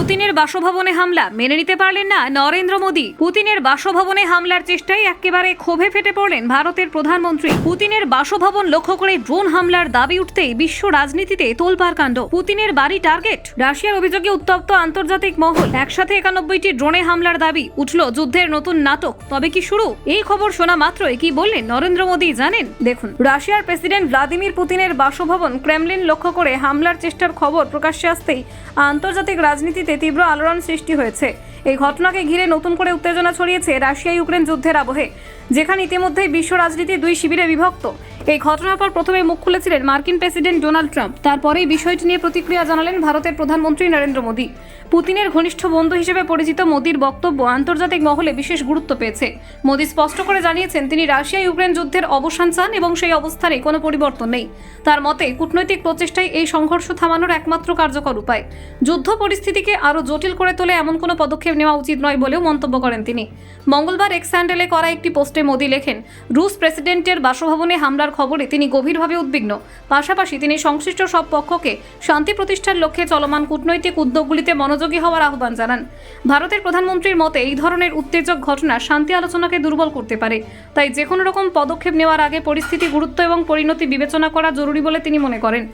পুতিনের বাসভবনে হামলা মেনে নিতে পারলেন না নরেন্দ্র মোদী। পুতিনের বাসভবনে হামলার চেষ্টায় একেবারে ক্ষোভে ফেটে পড়লেন ভারতের প্রধানমন্ত্রী। পুতিনের বাসভবন লক্ষ্য করে ড্রোন হামলার দাবি উঠতেই বিশ্ব রাজনীতিতে তোলপাড় কাণ্ড। পুতিনের বাড়ি টার্গেট, রাশিয়ার অভিযোগে উত্তপ্ত আন্তর্জাতিক মহল। একসাথে 91টি ড্রোনে হামলার দাবি উঠল যুদ্ধের নতুন নাটক। তবে কি শুরু? এই খবর শোনা মাত্রই কি বললেন নরেন্দ্র মোদী জানেন? দেখুন, রাশিয়ার প্রেসিডেন্ট ভ্লাদিমির পুতিনের বাসভবন ক্রেমলিন লক্ষ্য করে হামলার চেষ্টার খবর প্রকাশ্যে আসতেই আন্তর্জাতিক রাজনীতিতে তীব্র আলোড়ন সৃষ্টি হয়েছে। এই ঘটনাকে ঘিরে নতুন করে উত্তেজনা ছড়িয়েছে রাশিয়া ইউক্রেন যুদ্ধের আবহে, যেখানে ইতিমধ্যেই বিশ্ব রাজনীতি দুই শিবিরে বিভক্ত। এই ঘটনার পর প্রথমে মুখ খুলেছিলেন মার্কিন প্রেসিডেন্ট ডোনাল্ড ট্রাম্প। তারপরেই বিষয়টি নিয়ে প্রতিক্রিয়া জানালেন ভারতের প্রধানমন্ত্রী নরেন্দ্র মোদী। পুতিনের ঘনিষ্ঠ বন্ধু হিসেবে পরিচিত মোদীর বক্তব্য আন্তর্জাতিক মহলে বিশেষ গুরুত্ব পেয়েছে। মোদী স্পষ্ট করে জানিয়েছেন তিনি রাশিয়া ইউক্রেন যুদ্ধের অবসান চান এবং সেই অবস্থানে কোনো পরিবর্তন নেই। তার মতে কূটনৈতিক প্রচেষ্টাই এই সংঘর্ষ থামানোর একমাত্র কার্যকর উপায়। যুদ্ধ পরিস্থিতিকে আরও জটিল করে তোলে এমন কোনো পদক্ষেপ নেওয়া উচিত নয় বলেও মন্তব্য করেন তিনি। মঙ্গলবার এক্স হ্যান্ডেলে করা একটি পোস্টে মোদী লেখেন, রুশ প্রেসিডেন্টের বাসভবনে হামলার খবরে তিনি গভীরভাবে উদ্বিগ্ন। পাশাপাশি তিনি সংশ্লিষ্ট সব পক্ষকে শান্তি প্রতিষ্ঠার লক্ষ্যে চলমান কূটনৈতিক উদ্যোগগুলিতে মনোযোগী হওয়ার আহ্বান জানান। ভারতের প্রধানমন্ত্রীর মতে এই ধরনের উত্তেজক ঘটনা শান্তি আলোচনাকে দুর্বল করতে পারে। তাই যে কোনো রকম পদক্ষেপ নেওয়ার আগে পরিস্থিতি গুরুত্ব এবং পরিণতি বিবেচনা করা জরুরি বলে তিনি মনে করেন।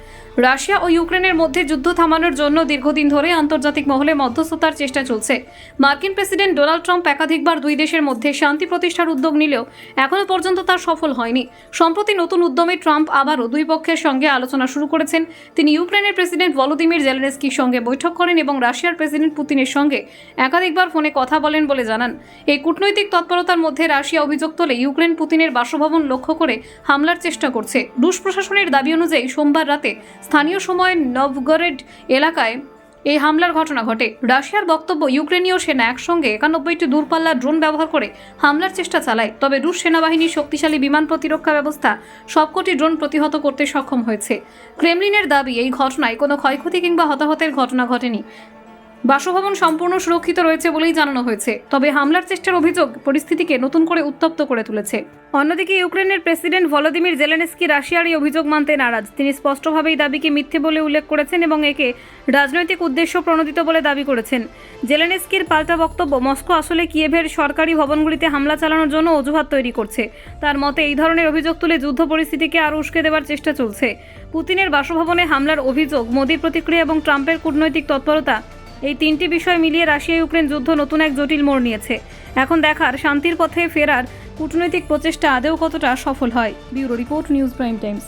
রাশিয়া ও ইউক্রেনের মধ্যে যুদ্ধ থামানোর জন্য দীর্ঘদিন ধরে আন্তর্জাতিক মহলে মধ্যস্থতার চেষ্টা চলছে। মার্কিন প্রেসিডেন্ট ডোনাল্ড ট্রাম্প একাধিকবার দুই দেশের মধ্যে শান্তি প্রতিষ্ঠার উদ্যোগ নিলেও এখনো পর্যন্ত তা সফল হয়নি। সম্প্রতি নতুন উদ্যমে ট্রাম্প আবারও দুই পক্ষের সঙ্গে আলোচনা শুরু করেছেন। তিনি ইউক্রেনের প্রেসিডেন্ট ভলোদিমির জেলেনস্কির সঙ্গে বৈঠক করেন এবং রাশিয়ার প্রেসিডেন্ট পুতিনের সঙ্গে একাধিকবার ফোনে কথা বলেন বলে জানান। এই কূটনৈতিক তৎপরতার মধ্যে রাশিয়া অভিযোগ তোলে ইউক্রেন পুতিনের বাসভবন লক্ষ্য করে হামলার চেষ্টা করছে। রুশ প্রশাসনের দাবি অনুযায়ী সোমবার রাতে স্থানীয় সময় নভগরড এলাকায় এই হামলার ঘটনা ঘটে। রাশিয়ার বক্তব্য, ইউক্রেনীয় সেনা একসঙ্গে 91টি দূরপাল্লার ড্রোন ব্যবহার করে হামলার চেষ্টা চালায়। তবে রুশ সেনাবাহিনীর শক্তিশালী বিমান প্রতিরক্ষা ব্যবস্থা সবকটি ড্রোন প্রতিহত করতে সক্ষম হয়েছে। ক্রেমলিনের দাবি, এই ঘটনায় কোনো ক্ষয়ক্ষতি কিংবা হতাহতের ঘটনা ঘটেনি। বাসভবন সম্পূর্ণ সুরক্ষিত রয়েছে বলেই জানানো হয়েছে। তবে হামলার চেষ্টার অভিযোগ পরিস্থিতিকে নতুন করে উত্তপ্ত করে তুলেছে। অন্যদিকে ইউক্রেনের প্রেসিডেন্ট ভলোদিমির জেলেনস্কি রাশিয়ার এই অভিযোগ মানতে নারাজ। তিনি স্পষ্টভাবেই দাবিকে মিথ্যে বলে উল্লেখ করেছেন এবং একে রাজনৈতিক উদ্দেশ্য প্রণোদিত বলে দাবি করেছেন। জেলেনস্কির পাল্টা বক্তব্য, মস্কো আসলে কিয়েভের সরকারি ভবনগুলিতে হামলা চালানোর জন্য অজুহাত তৈরি করছে। তার মতে এই ধরনের অভিযোগ তুলে যুদ্ধ পরিস্থিতিকে আরও উস্কে দেওয়ার চেষ্টা চলছে। পুতিনের বাসভবনে হামলার অভিযোগ, মোদির প্রতিক্রিয়া এবং ট্রাম্পের কূটনৈতিক তৎপরতা, এই তিনটি বিষয় মিলিয়ে রাশিয়া ইউক্রেন যুদ্ধ নতুন এক জটিল মোড় নিয়েছে। এখন দেখার শান্তির পথে ফেরার কূটনৈতিক প্রচেষ্টা আদৌ কতটা সফল হয়। Bureau report, news prime Times.